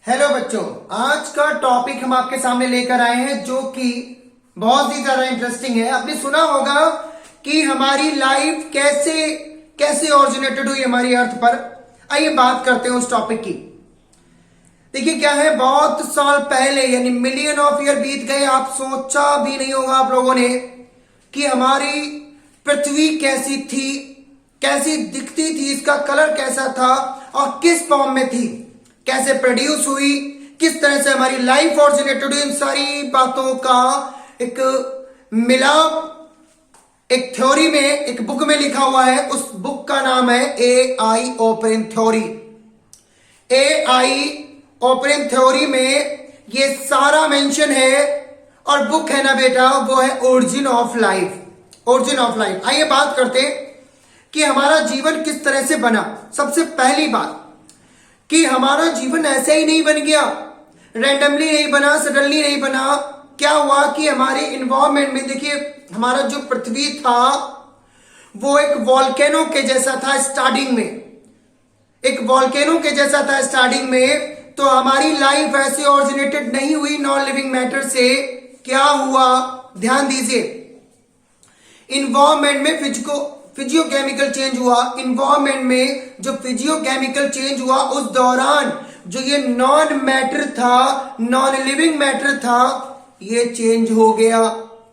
Hello बच्चों, आज का टॉपिक हम आपके सामने लेकर आए हैं जो कि बहुत ही ज्यादा इंटरेस्टिंग है। आपने सुना होगा कि हमारी लाइफ कैसे कैसे ओरिजिनेटेड हुई हमारी अर्थ पर। आइए बात करते हैं उस टॉपिक की। देखिए क्या है, बहुत साल पहले यानी मिलियन ऑफ ईयर बीत गए। आप सोचा भी नहीं होगा आप लोगों ने कि हमारी पृथ्वी कैसी थी, कैसी दिखती थी, इसका कलर कैसा था और किस फॉर्म में थी, कैसे प्रोड्यूस हुई, किस तरह से हमारी लाइफ ओरिजिनेटेड हुई। इन सारी बातों का एक मिलाप एक थ्योरी में, एक बुक में लिखा हुआ है। उस बुक का नाम है AI open theory. AI open theory में ये सारा मेंशन है और बुक है ना बेटा, वो है origin of life. Origin of life. आइए बात करते हैं कि हमारा जीवन किस तरह से बना। सबसे पहली बात कि हमारा जीवन ऐसे ही नहीं बन गया, रैंडमली नहीं बना, सडनली नहीं बना। क्या हुआ कि हमारे इन्वायरमेंट में, देखिए हमारा जो पृथ्वी था वो एक वॉल्केनो के जैसा था स्टार्टिंग में, एक वॉल्केनो के जैसा था स्टार्टिंग में। तो हमारी लाइफ ऐसे ओरिजिनेटेड नहीं हुई नॉन लिविंग मैटर से। क्या हुआ, ध्यान दीजिए, इन्वायरमेंट में फिजियोकेमिकल चेंज हुआ। इन्वायरमेंट में जो फिजियोकेमिकल चेंज हुआ उस दौरान जो ये नॉन मैटर था, नॉन लिविंग मैटर था, ये चेंज हो गया।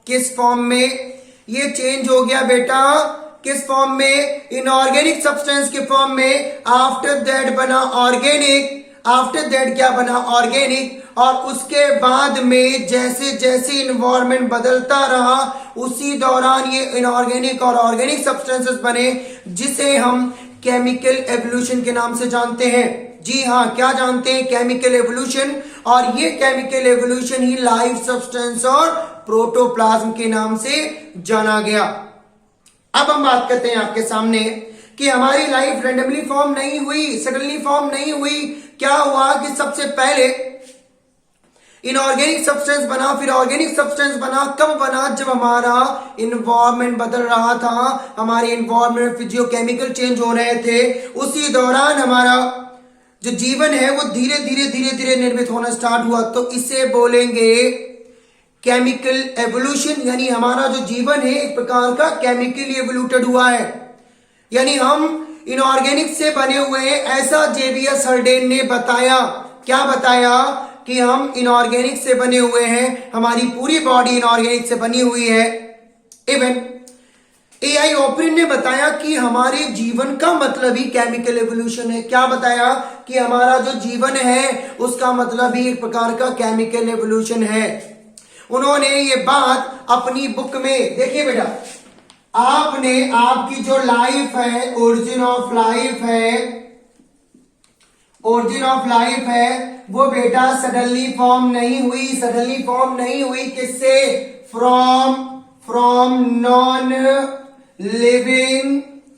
किस फॉर्म में ये चेंज हो गया बेटा? किस फॉर्म में? इनऑर्गेनिक सब्सटेंस के फॉर्म में। आफ्टर दैट बना ऑर्गेनिक। आफ्टर दैट क्या बना? ऑर्गेनिक। और उसके बाद में जैसे जैसे इन्वायरमेंट बदलता रहा उसी दौरान ये इनऑर्गेनिक और ऑर्गेनिक सब्सटेंसेस बने, जिसे हम केमिकल एवोल्यूशन के नाम से जानते हैं। जी हाँ, क्या जानते हैं? Chemical evolution. और ये केमिकल एवोल्यूशन ही लाइफ सब्सटेंस और प्रोटोप्लाज्म के नाम से जाना गया। अब हम बात करते हैं आपके सामने कि हमारी लाइफ रैंडमली फॉर्म नहीं हुई, सडनली फॉर्म नहीं हुई। क्या हुआ कि सबसे पहले इनऑर्गेनिक सब्सटेंस बना, फिर ऑर्गेनिक सब्सटेंस बना। कब बना? जब हमारा इन्वायरमेंट बदल रहा था, हमारे इन्वायरमेंट में फिजियोकेमिकल चेंज हो रहे थे। उसी दौरान हमारा जो जीवन है वो धीरे धीरे धीरे धीरे निर्मित होना स्टार्ट हुआ। तो इसे बोलेंगे केमिकल एवोल्यूशन। यानी हमारा जो जीवन है एक प्रकार का केमिकली एवोल्यूटेड हुआ है, यानी हम इनऑर्गेनिक से बने हुए हैं, ऐसा जेवियस हर्डेन ने बताया। क्या बताया? कि हम इनऑर्गेनिक से बने हुए हैं, हमारी पूरी बॉडी इनऑर्गेनिक से बनी हुई है। इवन AI ओपन ने बताया कि हमारे जीवन का मतलब ही केमिकल एवोल्यूशन है। क्या बताया? कि हमारा जो जीवन है उसका मतलब ही एक प्रकार का केमिकल एवोल्यूशन है। उन्होंने ये बात अपनी बुक में, देखिए बेटा, आपने आपकी जो लाइफ है, ओरिजिन ऑफ लाइफ है, ओरिजिन ऑफ लाइफ है, वो बेटा सडनली फॉर्म नहीं हुई। सडनली फॉर्म नहीं हुई किससे? फ्रॉम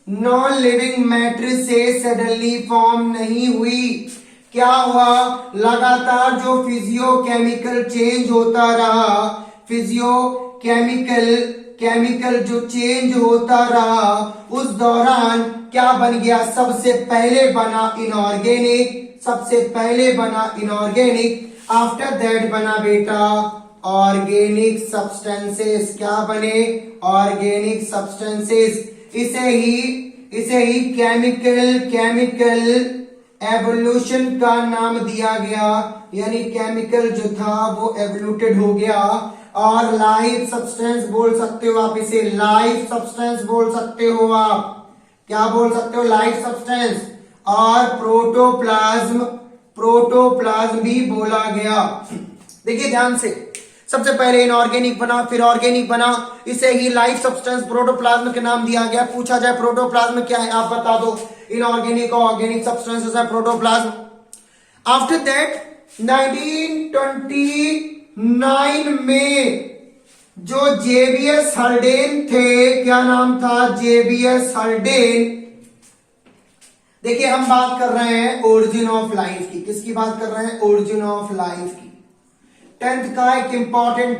नॉन लिविंग मैटर से सडनली फॉर्म नहीं हुई। क्या हुआ? लगातार जो फिजियोकेमिकल चेंज होता रहा, केमिकल जो चेंज होता रहा, उस दौरान क्या बन गया? सबसे पहले बना इनऑर्गेनिक। सबसे पहले बना इनऑर्गेनिक। आफ्टर दैट बना बेटा ऑर्गेनिक सब्सटेंसेस। क्या बने? Organic substances. इसे ही केमिकल एवोल्यूशन का नाम दिया गया। यानी केमिकल जो था वो एवोल्यूटेड हो गया। और लाइफ सब्सटेंस बोल सकते हो आप इसे, लाइफ सब्सटेंस बोल सकते हो आप। क्या बोल सकते हो? Life substance. और प्रोटोप्लाज्म भी बोला गया। देखिए ध्यान से, सबसे पहले इनऑर्गेनिक बना, फिर ऑर्गेनिक बना, इसे ही लाइफ सब्सटेंस प्रोटोप्लाज्म के नाम दिया गया। पूछा जाए प्रोटोप्लाज्म क्या है, आप बता दो। इनऑर्गेनिक और ऑर्गेनिक सब्सटेंसेस है प्रोटोप्लाज्म। आफ्टर दैट 1929 में जो जेवियस हर्डेन थे, क्या नाम था? जेवियस हर्डेन। देखिए हम बात कर रहे हैं ओरिजिन ऑफ लाइफ की। किसकी बात कर रहे हैं? ओरिजिन ऑफ लाइफ की। 10th का एक इंपॉर्टेंट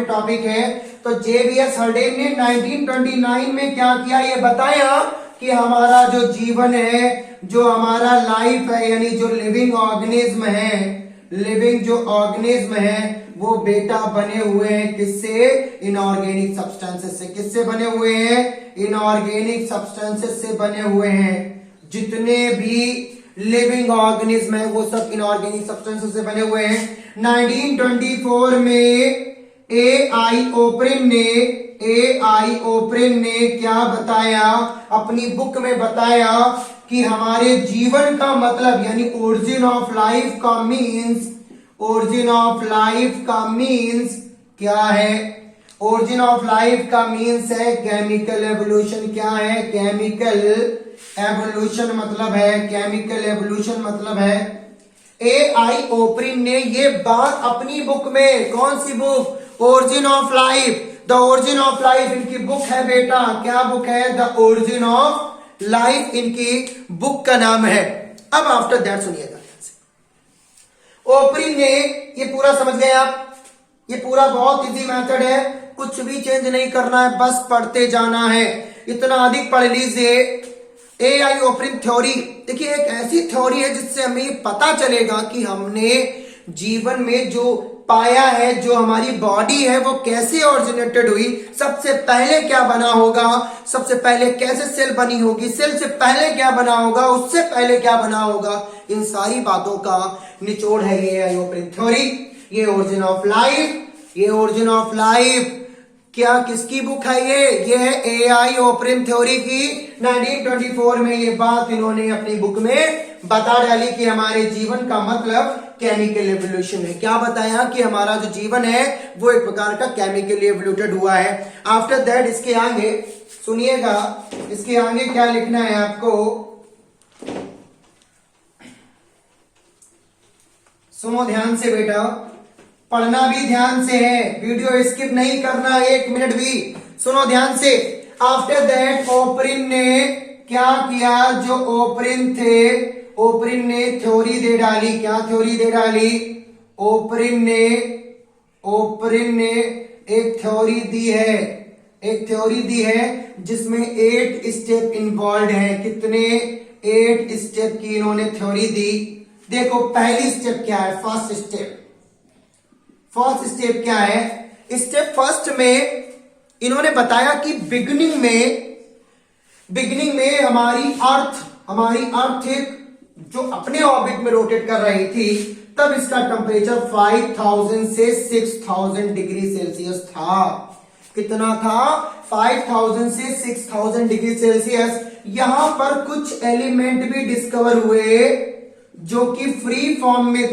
टॉपिक है। तो जेवियस हर्डेन ने 1929 में क्या किया? ये बताया कि हमारा जो जीवन है, जो हमारा लाइफ है, यानी जो लिविंग ऑर्गेनिज्म है, लिविंग जो ऑर्गेनिज्म है वो बेटा बने हुए हैं किससे? इनऑर्गेनिक सब्सटेंसेस से। किससे बने हुए हैं? इनऑर्गेनिक सब्सटेंसेस से बने हुए हैं। जितने भी लिविंग ऑर्गेनिज्म है वो सब इनऑर्गेनिक सब्सटेंसेस से बने हुए हैं। 1924 में ए.आई. ओप्रिन ने क्या बताया? अपनी बुक में बताया कि हमारे जीवन का मतलब यानी ओरिजिन ऑफ लाइफ का मीन्स, ओरिजिन ऑफ लाइफ का मीन्स क्या है? ओरिजिन ऑफ लाइफ का मीन्स है केमिकल एवोल्यूशन। क्या है? केमिकल एवोल्यूशन मतलब है, केमिकल एवोल्यूशन मतलब है। ए.आई. ओप्रिन ने ये बात अपनी बुक में, कौन सी book? Origin of life, the origin of life इनकी बुक है बेटा। क्या बुक है? द ओरिजिन ऑफ लाइफ इनकी बुक का नाम है। अब आफ्टर दैट सुनिएगा, ओप्रिन ने ये पूरा समझ गए आप? ये पूरा बहुत इजी मेथड है, कुछ भी चेंज नहीं करना है, बस पढ़ते जाना है। इतना अधिक पढ़ लीजिए। ए.आई. ओप्रिन थ्योरी, देखिए एक ऐसी थ्योरी है जिससे हमें ये पता चलेगा कि हमने जीवन में जो पाया है, जो हमारी बॉडी है वो कैसे ऑरिजिनेटेड हुई, सबसे पहले क्या बना होगा, सबसे पहले कैसे सेल बनी होगी, सेल से पहले क्या बना होगा, उससे पहले क्या बना होगा, इन सारी बातों का निचोड़ है ये ए.आई. ओप्रिन थ्योरी। ये ओरिजिन ऑफ लाइफ, ये ओरिजिन ऑफ लाइफ क्या किसकी बुक है? ये है ए.आई. ओप्रिन थ्योरी की। 1924 में ये बात इन्होंने अपनी बुक में बता डाली कि हमारे जीवन का मतलब केमिकल एवोल्यूशन है। क्या बताया? कि हमारा जो जीवन है वो एक प्रकार का केमिकली एवोल्यूटेड हुआ है। आफ्टर दैट इसके आगे सुनिएगा, इसके आगे क्या लिखना है आपको, सुनो ध्यान से बेटा, पढ़ना भी ध्यान से है, वीडियो स्किप नहीं करना एक मिनट भी, सुनो ध्यान से। आफ्टर दैट ओप्रिन ने क्या किया? जो ओप्रिन थे, ओप्रिन ने थ्योरी दे डाली। क्या थ्योरी दे डाली? ओप्रिन ने एक थ्योरी दी है, एक थ्योरी दी है जिसमें 8 स्टेप इन्वॉल्व है। कितने? 8 स्टेप की इन्होंने थ्योरी दी। देखो पहली स्टेप क्या है? First step. फर्स्ट स्टेप क्या है? स्टेप फर्स्ट में इन्होंने बताया कि बिगिनिंग में हमारी अर्थ एक जो अपने ऑर्बिट में रोटेट कर रही थी, तब इसका टेम्परेचर 5000 से 6000 डिग्री सेल्सियस था। कितना था? 5000 से 6000 डिग्री सेल्सियस। यहां पर कुछ एलिमेंट भी डिस्कवर हुए जो कि फ्री फॉर्म में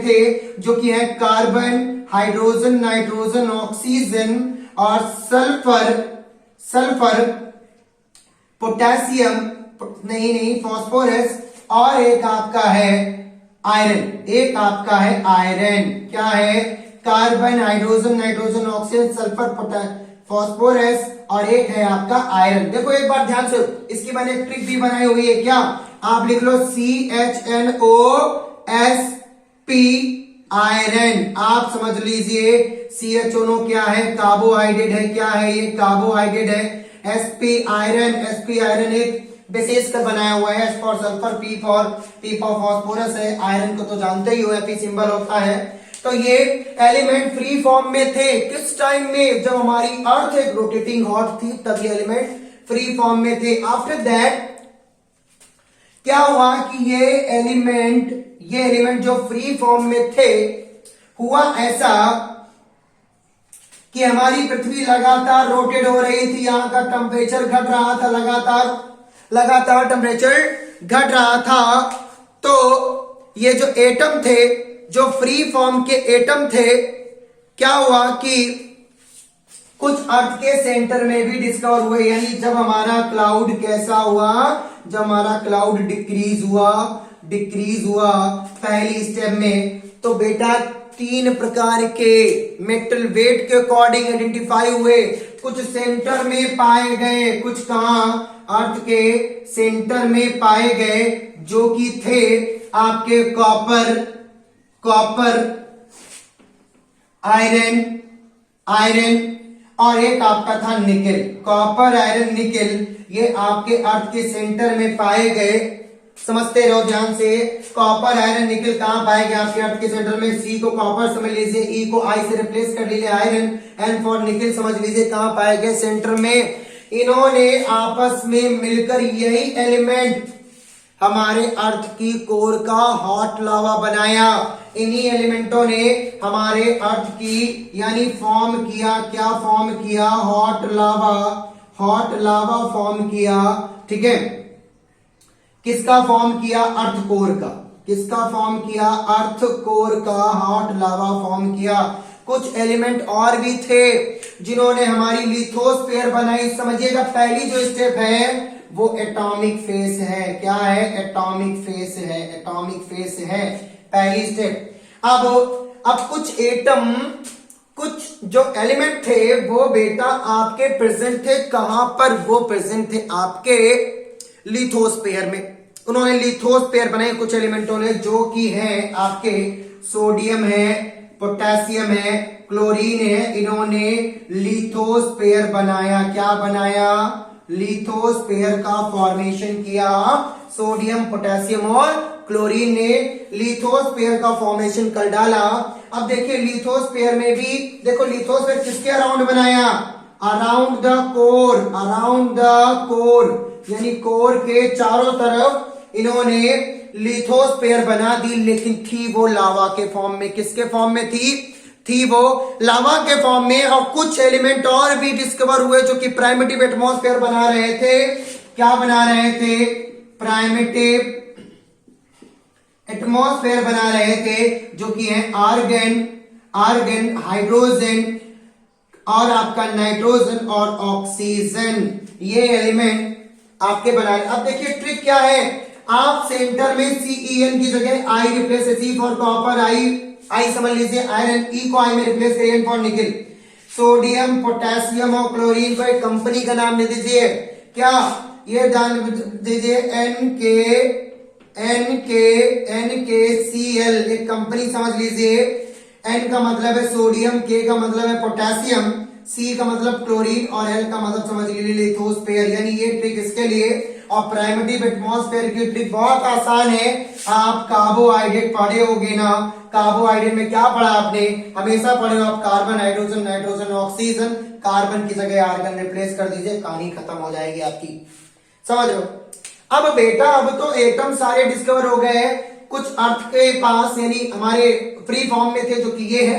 थे, जो कि है कार्बन, हाइड्रोजन, नाइट्रोजन, ऑक्सीजन और सल्फर, पोटेशियम नहीं फॉस्फोरस, और एक आपका है आयरन। क्या है? Carbon, hydrogen, nitrogen, oxygen, sulphur, phosphorus और एक है आपका आयरन। देखो एक बार ध्यान से, इसकी मैंने एक ट्रिक भी बनाई हुई है। क्या? आप लिख लो CHNOSP आयरन। आप समझ लीजिए CHNO क्या है? कार्बोहाइड्रेट है। क्या है ये? कार्बोहाइड्रेट है। SP आयरन एक बेसिस का बनाया हुआ है। S for sulphur, P for phosphorus है। आयरन को तो जानते ही हो, Fe सिंबल होता है। तो ये एलिमेंट फ्री फॉर्म में थे किस टाइम में? जब हमारी अर्थ एक रोटेटिंग हॉट थी, तब ये एलिमेंट फ्री फॉर्म में थे। आफ्टर दैट क्या हुआ कि ये एलिमेंट जो फ्री फॉर्म में थे, हुआ ऐसा कि हमारी पृथ्वी लगातार रोटेट हो रही थी, यहां का टेम्परेचर घट रहा था, लगातार टेम्परेचर घट रहा था। तो ये जो एटम थे, जो फ्री फॉर्म के एटम थे, क्या हुआ कि कुछ अर्थ के सेंटर में भी डिस्कवर हुए। यानी जब हमारा क्लाउड कैसा हुआ? जब हमारा क्लाउड डिक्रीज हुआ पहली स्टेप में, तो बेटा 3 प्रकार के मेटल वेट के अकॉर्डिंग आइडेंटिफाई हुए। कुछ सेंटर में पाए गए, कुछ कहां? अर्थ के सेंटर में पाए गए, जो कि थे आपके कॉपर, आयरन और एक आपका था निकेल। कॉपर, आयरन, निकेल ये आपके अर्थ के सेंटर में पाए गए। समझते रहो ध्यान से। कॉपर, आयरन, निकेल कहां पाए गए आपके अर्थ के सेंटर में? सी को कॉपर समझ लीजिए, ई को आई से रिप्लेस कर लीजिए आयरन, एन फॉर निकेल समझ लीजिए कहां पाए गए? सेंटर में। इन्होंने आपस में मिलकर यही एलिमेंट हमारे अर्थ की कोर का हॉट लावा बनाया। इन्हीं एलिमेंटों ने हमारे अर्थ की यानी फॉर्म किया, क्या फॉर्म किया? हॉट लावा। हॉट लावा फॉर्म किया, ठीक है। किसका फॉर्म किया? अर्थ कोर का। किसका फॉर्म किया? अर्थ कोर का हॉट लावा फॉर्म किया। कुछ एलिमेंट और भी थे जिन्होंने हमारी लिथोस्फीयर बनाई। समझिएगा पहली जो स्टेप है वो एटॉमिक फेस है। क्या है? एटॉमिक फेस है। एटॉमिक फेस है पहली स्टेप। अब कुछ एटम, कुछ जो एलिमेंट थे वो बेटा आपके प्रेजेंट थे कहां पर? वो प्रेजेंट थे आपके लिथोस्फीयर में। उन्होंने लिथोस्फीयर बनाए कुछ एलिमेंटों ने, जो कि है आपके सोडियम है, पोटेशियम है, क्लोरीन है। इन्होंने लिथोस्फीयर बनाया। क्या बनाया? लिथोस्फीयर का फॉर्मेशन किया। सोडियम, पोटेशियम और क्लोरीन ने लिथोस्फीयर का फॉर्मेशन कर डाला। अब देखिए लिथोस्फीयर में भी देखो, लिथोस्फीयर किसके अराउंड बनाया? Around the core. Around the core यानी कोर के चारों तरफ इन्होंने लिथोस्फीयर बना दी, लेकिन थी वो लावा के फॉर्म में। किसके फॉर्म में थी वो लावा के फॉर्म में। और कुछ एलिमेंट और भी डिस्कवर हुए जो कि प्राइमेटिव एटमॉस्फेयर बना रहे थे। क्या बना रहे थे? प्राइमेटिव एटमॉस्फेयर बना रहे थे, जो कि है आर्गन, हाइड्रोजन और आपका नाइट्रोजन और ऑक्सीजन। ये एलिमेंट आपके बना रहे। अब देखिए ट्रिक क्या है। आप सेंटर में CEN की जगह I replace, C for copper, I समझ लीजिए आयरन, ई को आई में रिप्लेस करिए, N for nickel. Sodium, potassium और क्लोरीन को एक कंपनी का नाम दे दीजिए। क्या? ये जान दीजिए NKCl एक कंपनी समझ लीजिए। N का मतलब है सोडियम, K का मतलब है पोटेशियम, C का मतलब क्लोरीन और L का मतलब समझ लीजिए लिथोस्फीयर। यानी ये ट्रिक इसके लिए। और प्राइमेटिव एटमॉस्फेयर की ट्रिक बहुत आसान है। आप कार्बोहाइड्रेट पढ़े होगे ना? कार्बोहाइड्रेट में क्या पढ़ा आपने? हमेशा पढ़े हो आप carbon, hydrogen, nitrogen, oxygen. Carbon की जगह आर्गन रिप्लेस कर दीजिए, कहानी खत्म हो जाएगी आपकी। समझ लो। अब बेटा अब तो एटम सारे डिस्कवर हो गए हैं। कुछ अर्थ के पास यानी हमारे फ्री फॉर्म में थे, जो कि ये है।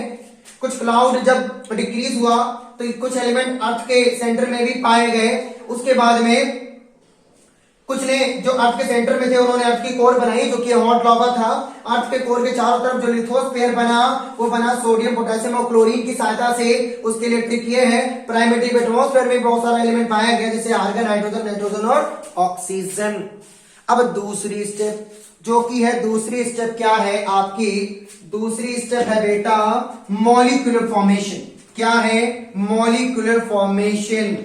कुछ क्लाउड जब डिक्रीज हुआ तो कुछ एलिमेंट अर्थ के सेंटर में भी पाए गए। उसके बाद में कुछ ने जो अर्थ के सेंटर में थे उन्होंने अर्थ की कोर बनाई, जो कि हॉट लावा था। अर्थ के कोर के चारों तरफ जो लिथोस्फीयर बना वो बना सोडियम, पोटेशियम और क्लोरीन की सहायता से। उसके लिए ट्रिक ये है, प्राइमेटिव एटमॉस्फेयर में बहुत सारा एलिमेंट पाया गया, जैसे आर्गन, हाइड्रोजन, नाइट्रोजन और ऑक्सीजन। अब दूसरी स्टेप जो कि है, दूसरी स्टेप क्या है आपकी? दूसरी स्टेप है बेटा मॉलिक्यूलर फॉर्मेशन। क्या है? Molecular formation.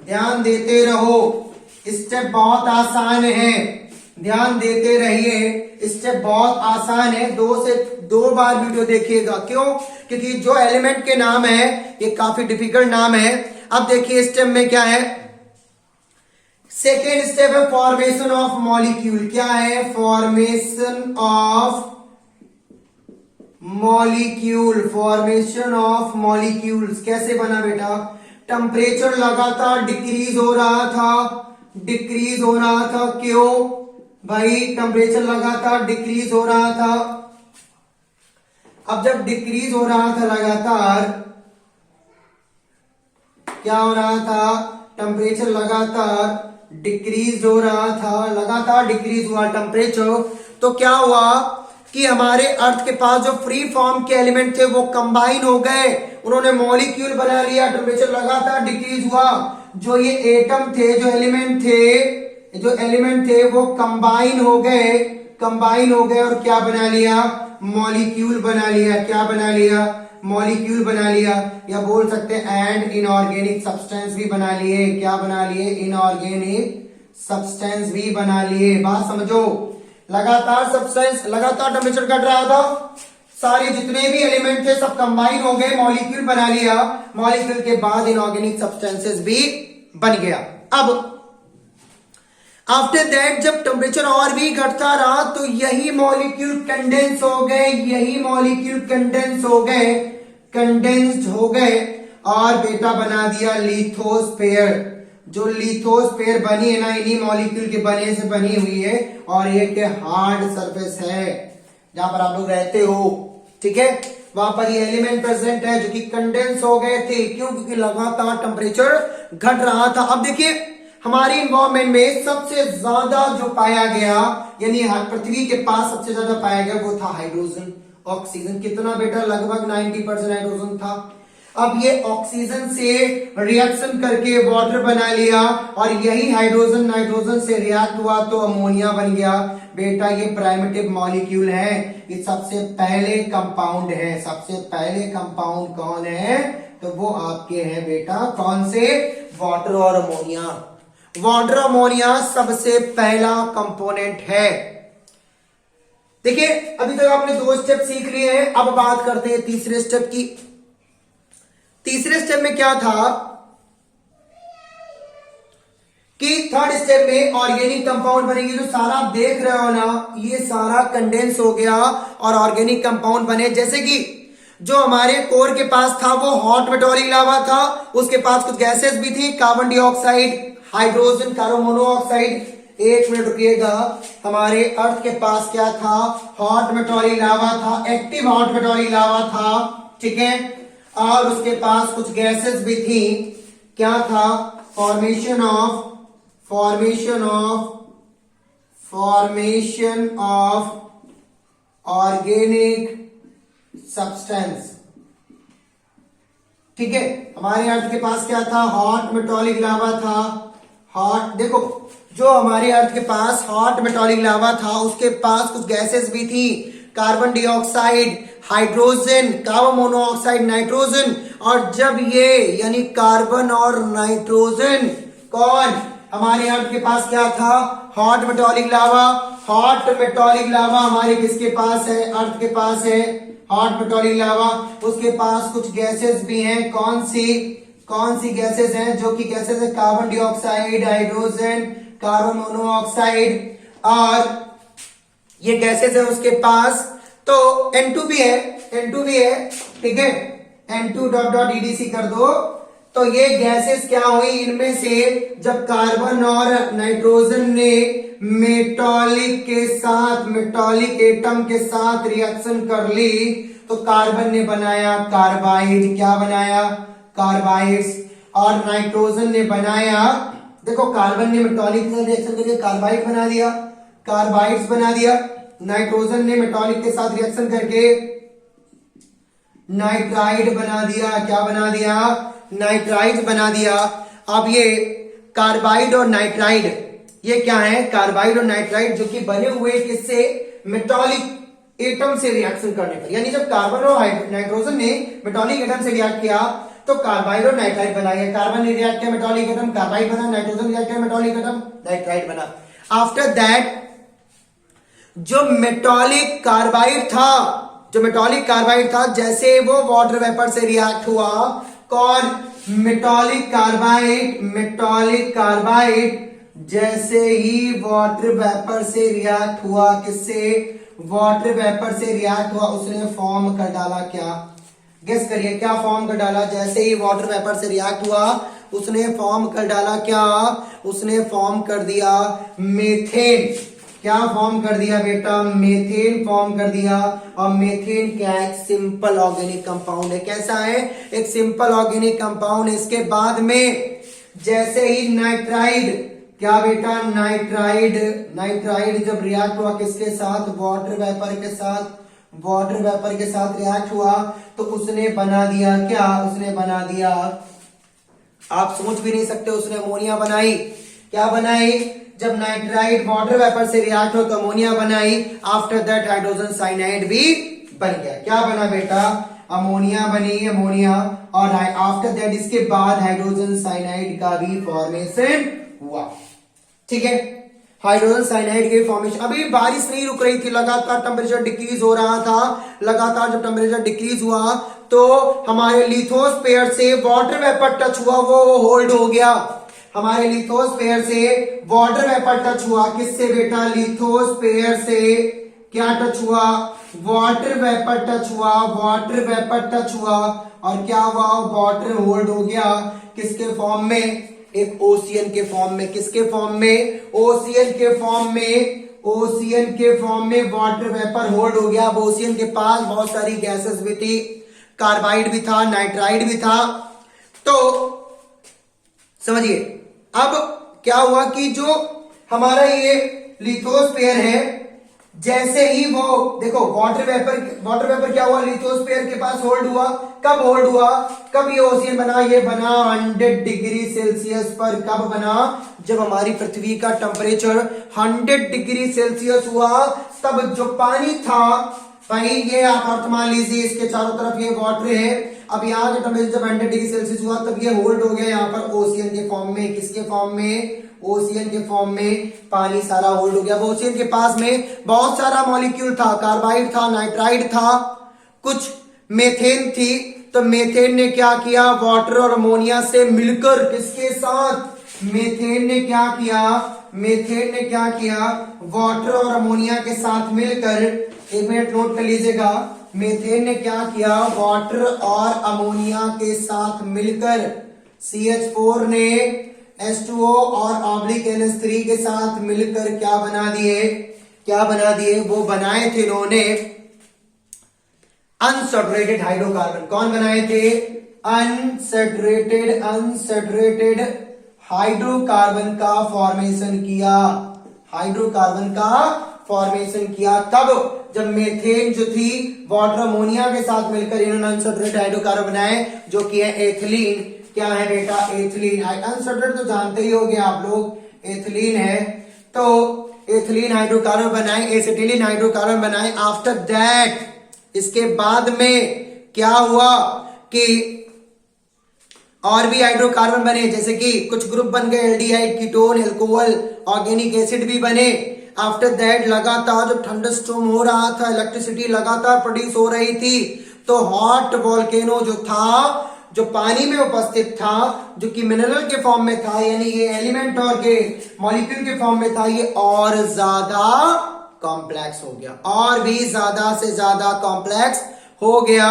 ध्यान देते रहो, स्टेप बहुत आसान है, ध्यान देते रहिए। स्टेप बहुत आसान है, 2 से 2 बार वीडियो देखिएगा। क्यों? क्योंकि जो एलिमेंट के नाम है ये काफी डिफिकल्ट नाम है। अब देखिए स्टेप में क्या है। सेकेंड स्टेप है फॉर्मेशन ऑफ मॉलिक्यूल। क्या है? Formation of molecule. Formation of molecules कैसे बना बेटा? टेम्परेचर लगातार डिक्रीज हो रहा था, डिक्रीज हो रहा था। क्यों भाई? टेम्परेचर लगातार डिक्रीज हो रहा था। अब जब डिक्रीज हो रहा था लगातार, क्या हो रहा था? टेम्परेचर लगातार डिक्रीज हो रहा था, लगातार डिक्रीज हुआ टेम्परेचर। तो क्या हुआ कि हमारे अर्थ के पास जो फ्री फॉर्म के एलिमेंट थे वो कंबाइन हो गए, उन्होंने मॉलिक्यूल बना लिया। टेम्परेचर लगातार डिक्रीज हुआ। जो ये एटम थे, जो एलिमेंट थे वो कंबाइन हो गए और क्या बना लिया? मॉलिक्यूल बना लिया। क्या बना लिया? मॉलिक्यूल बना लिया। या बोल सकते हैं एंड इनऑर्गेनिक सब्सटेंस भी बना लिए। क्या बना लिए? इनऑर्गेनिक सब्सटेंस भी बना लिए। बात समझो, लगातार सब्सटेंस, लगातार टेम्परेचर घट रहा था, सारे जितने भी एलिमेंट थे सब कंबाइन हो गए, मॉलिक्यूल बना लिया, मॉलिक्यूल के बाद इनऑर्गेनिक सब्सटेंसेस भी बन गया। अब आफ्टर दैट जब टेम्परेचर और भी घटता रहा तो यही मॉलिक्यूल कंडेंस हो गए, यही मॉलिक्यूल कंडेंस हो गए, कंडेंस्ड हो गए और बेटा बना दिया लिथोस्फेयर। जो लिथोस्फेयर बनी है ना, इन्हीं मॉलिक्यूल के बने से बनी हुई है और एक हार्ड सरफेस है जहां पर आप लोग रहते हो, ठीक है। वहां पर ये एलिमेंट प्रेजेंट है जो कि कंडेंस हो गए थे, क्यों? क्योंकि लगातार टेम्परेचर घट रहा था। अब देखिए हमारी इन्वायरमेंट में सबसे ज्यादा जो पाया गया, यानी पृथ्वी के पास सबसे ज्यादा पाया गया वो था हाइड्रोजन। ऑक्सीजन कितना बेटा? लगभग 90% हाइड्रोजन था। अब ये ऑक्सीजन से रिएक्शन करके वाटर बना लिया और यही हाइड्रोजन नाइट्रोजन से रिएक्ट हुआ तो अमोनिया बन गया। बेटा ये प्राइमेटिव मॉलिक्यूल है, ये सबसे पहले कंपाउंड है। सबसे पहले कंपाउंड कौन है? तो वो आपके हैं बेटा कौन से? वाटर और अमोनिया। वाटर अमोनिया सबसे पहला कंपोनेंट है। देखिए अभी तक आपने 2 स्टेप सीख लिए हैं, अब बात करते हैं तीसरे स्टेप की। तीसरे स्टेप में क्या था कि थर्ड स्टेप में ऑर्गेनिक कंपाउंड बनेंगे। जो सारा आप देख रहे हो ना, ये सारा कंडेंस हो गया और ऑर्गेनिक कंपाउंड बने। जैसे कि जो हमारे कोर के पास था वो हॉट मेटॉलिक लावा था, उसके पास कुछ गैसेस भी थी, carbon dioxide, hydrogen, carbon monoxide. एक मिनट रुकिएगा, हमारे अर्थ के पास क्या था? हॉट मेटॉलिक लावा था, एक्टिव हॉट मेटॉलिक लावा था, ठीक है। और उसके पास कुछ गैसेस भी थी। क्या था? फॉर्मेशन ऑफ ऑर्गेनिक सब्सटेंस, ठीक है। हमारे अर्थ के पास क्या था? हॉट मेटॉलिक लावा था। हॉट, देखो जो हमारे अर्थ के पास हॉट मेटॉलिक लावा था उसके पास कुछ गैसेस भी थी, carbon dioxide, hydrogen, carbon monoxide, nitrogen. और जब ये यानी कार्बन और नाइट्रोजन, कौन? हमारे अर्थ के पास क्या था? हॉट मेटॉलिक लावा। हॉट मेटॉलिक लावा हमारे किसके पास है? अर्थ के पास है हॉट मेटॉलिक लावा। उसके पास कुछ गैसेस भी हैं, कौन सी गैसेस हैं? जो कि गैसेस है carbon dioxide, hydrogen, carbon monoxide, और ये गैसेस है उसके पास। तो N2 भी है, ठीक है। N2 कर दो। तो ये गैसेस क्या हुई? इनमें से जब कार्बन और नाइट्रोजन ने मेटॉलिक एटम के साथ रिएक्शन कर ली तो कार्बन ने बनाया कार्बाइड। क्या बनाया? कार्बाइड्स। और नाइट्रोजन ने बनाया, देखो कार्बन ने मेटॉलिक के साथ रिएक्शन करके कार्बाइड बना दिया, कार्बाइड्स बना दिया। नाइट्रोजन ने मेटॉलिक के साथ रिएक्शन करके नाइट्राइड बना दिया। क्या बना दिया? नाइट्राइड बना दिया। अब ये कार्बाइड और नाइट्राइड ये क्या है? कार्बाइड और नाइट्राइड जो कि बने हुए किससे? मेटॉलिक एटम से रिएक्शन करने पर। यानी जब कार्बन और नाइट्रोजन ने मेटॉलिक एटम से रिएक्ट किया तो कार्बाइड और नाइट्राइड बना गया। कार्बन ने रिएक्ट किया, मेटॉलिक एटम, कार्बाइड बना। नाइट्रोजन रिएक्ट किया, मेटॉलिक एटम, नाइट्राइड बना। आफ्टर दैट जो मेटॉलिक कार्बाइड था, जैसे वो वाटर वेपर से रिएक्ट हुआ, कौन? मेटॉलिक कार्बाइड जैसे ही वाटर वेपर से रिएक्ट हुआ, किससे? वाटर वेपर से रिएक्ट हुआ, उसने फॉर्म कर डाला क्या? गेस करिए क्या फॉर्म कर डाला? जैसे ही वाटर वेपर से रिएक्ट हुआ उसने फॉर्म कर डाला क्या? उसने फॉर्म कर दिया मीथेन। क्या फॉर्म कर दिया बेटा? मीथेन फॉर्म कर दिया। और मीथेन क्या है? एक सिंपल ऑर्गेनिक कंपाउंड है। कैसा है? एक सिंपल ऑर्गेनिक कंपाउंड। इसके बाद में जैसे ही नाइट्राइड, क्या बेटा? नाइट्राइड जब रिएक्ट हुआ किसके साथ? वाटर वेपर के साथ रिएक्ट हुआ तो उसने बना दिया क्या? उसने बना दिया, आप सोच भी नहीं सकते, उसने अमोनिया बनाई। क्या बनाई? जब नाइट्राइड वाटर वेपर से रिएक्ट हो तो अमोनिया बनाई। आफ्टर दैट हाइड्रोजन साइनाइड भी बन गया। क्या बना बेटा? अमोनिया बनी, अमोनिया। और आफ्टर दैट इसके बाद हाइड्रोजन साइनाइड का भी फॉर्मेशन हुआ, ठीक है। हाइड्रोजन साइनाइड के फॉर्मेशन। अभी बारिश नहीं रुक रही थी, लगातार टेम्परेचर डिक्रीज हो रहा था। लगातार जब टेम्परेचर डिक्रीज हुआ तो हमारे लिथोस्फीयर से वाटर वेपर टच हुआ, वो होल्ड हो गया। हमारे लिथोस्फीयर से वाटर वेपर टच हुआ। किससे बेटा? लिथोस्फीयर से क्या टच हुआ? वाटर वेपर टच हुआ। वाटर वेपर टच हुआ और क्या हुआ? वाटर होल्ड हो गया। किसके फॉर्म में? एक ओशियन के फॉर्म में। किसके फॉर्म में? ओशियन के फॉर्म में। ओशियन के फॉर्म में वाटर वेपर होल्ड हो गया। अब ओशियन के पास बहुत सारी गैसेस भी थी, कार्बाइड भी था, नाइट्राइड भी था। तो समझिए अब क्या हुआ कि जो हमारा ये लिथोस्फीयर है, जैसे ही वो देखो वाटर वेपर क्या हुआ? लिथोस्फीयर के पास होल्ड हुआ। कब होल्ड हुआ? कब ये ओशियन बना? ये बना 100 डिग्री सेल्सियस पर। कब बना? जब हमारी पृथ्वी का टेम्परेचर 100 डिग्री सेल्सियस हुआ, तब जो पानी था भाई, ये आप अर्थ मान लीजिए, इसके चारों तरफ ये वाटर है। अब यहाँ का टेम्परेचर जब 100 डिग्री सेल्सियस हुआ तब ये होल्ड हो गया यहाँ पर ओशियन के फॉर्म में। किसके फॉर्म में? ओशियन के फॉर्म में पानी सारा होल्ड हो गया। ओशियन के पास में बहुत सारा मॉलिक्यूल था, कार्बाइड था, नाइट्राइड था, कुछ मेथेन थी। तो मेथेन ने क्या किया? वाटर और अमोनिया से मिलकर, किसके साथ? मेथेन ने क्या किया? मेथेन ने क्या किया? वाटर और अमोनिया के साथ मिलकर, एक मिनट नोट कर लीजिएगा, मेथेन ने क्या किया? वाटर और अमोनिया के साथ मिलकर CH4 ने H2O और ऑब्लिक NH3 के साथ मिलकर क्या बना दिए? क्या बना दिए? वो बनाए थे इन्होंने अनसैचुरेटेड हाइड्रोकार्बन। कौन बनाए थे? अनसैचुरेटेड हाइड्रोकार्बन का फॉर्मेशन किया। हाइड्रोकार्बन का फॉर्मेशन किया कब? जब मेथेन जो थी वाटर अमोनिया के साथ मिलकर इन्होंने अनसैचुरेटेड हाइड्रोकार्बन बनाए, जो कि है एथिलीन। क्या है बेटा? एथिलीन। अनसैचुरेटेड तो जानते ही होंगे आप लोग, एथिलीन है। तो एथिलीन हाइड्रोकार्बन बनाए, एसिटिलीन हाइड्रोकार्बन बनाए। आफ्टर दैट, इसके बाद में क्या हुआ कि और भी हाइड्रोकार्बन बने, जैसे कि कुछ ग्रुप बन गए, aldehyde, ketone, alcohol, organic acid भी बने। आफ्टर दैट लगातार जब थंडरस्टॉर्म हो रहा था, इलेक्ट्रिसिटी लगातार प्रोड्यूस हो रही थी, तो हॉट वोल्केनो जो था, जो पानी में उपस्थित था, जो कि मिनरल के फॉर्म में था, यानी ये एलिमेंट और के मॉलिक्यूल के फॉर्म में था, ये और ज्यादा कॉम्प्लेक्स हो गया, और भी ज्यादा से ज्यादा कॉम्प्लेक्स हो गया।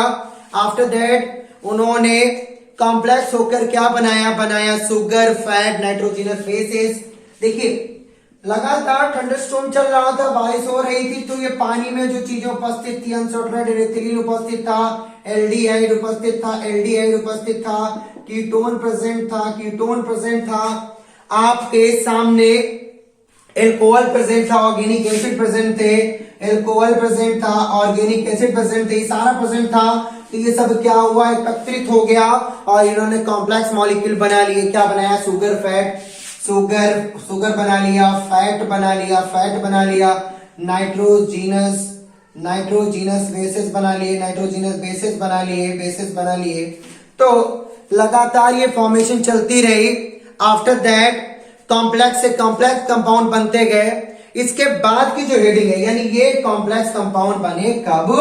आफ्टर दैट उन्होंने कॉम्प्लेक्स होकर क्या बनाया? बनाया सुगर, फैट, नाइट्रोजनस बेसेस। देखिए लगातार थंडरस्टॉर्म चल रहा था, बारिश हो रही थी, तो ये पानी में जो चीजें उपस्थित थी, अनसैचुरेटेड एथिलीन उपस्थित था, एल्डिहाइड उपस्थित था, कीटोन प्रेजेंट था, आपके सामने एल्कोहल प्रेजेंट था, ऑर्गेनिक एसिड प्रेजेंट थे, एल्कोहल प्रेजेंट था, ऑर्गेनिक एसिड प्रेजेंट थे, सारा प्रेजेंट था। तो ये सब क्या हुआ? एकत्रित हो गया और इन्होंने कॉम्प्लेक्स मॉलिक्यूल बना लिए। क्या बनाया? सुगर, फैट, सुगर बना लिया, फैट बना लिया, नाइट्रोजीनस बेसेस बना लिए। तो लगातार ये फॉर्मेशन चलती रही। आफ्टर दैट कॉम्प्लेक्स से कॉम्प्लेक्स कंपाउंड बनते गए। इसके बाद की जो हेडिंग है, यानी ये कॉम्प्लेक्स कंपाउंड बने कब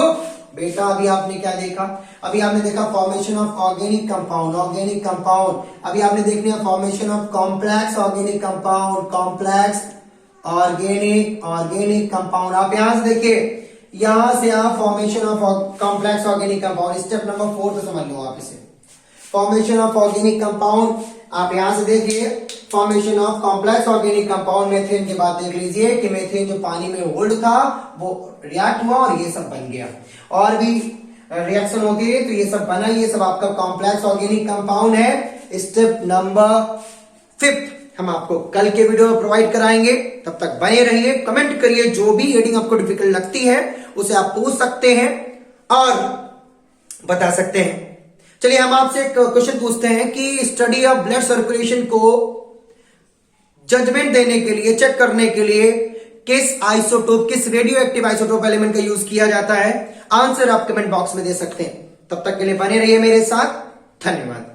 बेटा? अभी आपने क्या देखा? अभी आपने देखा फॉर्मेशन ऑफ ऑर्गेनिक कंपाउंड। अभी आपने देखना formation of complex organic compound. आप यहां से देखिए, यहां से आप formation of complex organic compound, step number 4 पे समझ लो आप इसे। फॉर्मेशन ऑफ ऑर्गेनिक कंपाउंड आप यहां से देखिए, formation of complex organic compound. Methane की बात देख लीजिए कि मेथेन जो पानी में होल्ड था वो रिएक्ट हुआ और ये सब बन गया, और भी रिएक्शन हो गई, तो ये सब बना। ये सब आपका कॉम्प्लेक्स ऑर्गेनिक कंपाउंड है। स्टेप नंबर 5 हम आपको कल के वीडियो में प्रोवाइड कराएंगे। तब तक बने रहिए, कमेंट करिए, जो भी हेडिंग आपको डिफिकल्ट लगती है उसे आप पूछ सकते हैं और बता सकते हैं। चलिए हम आपसे एक क्वेश्चन पूछते हैं कि स्टडी ऑफ ब्लड सर्कुलेशन को जजमेंट देने के लिए, चेक करने के लिए किस रेडियो एक्टिव आइसोटोप एलिमेंट का यूज किया जाता है? आंसर आप कमेंट बॉक्स में दे सकते हैं। तब तक के लिए बने रहिए मेरे साथ। धन्यवाद।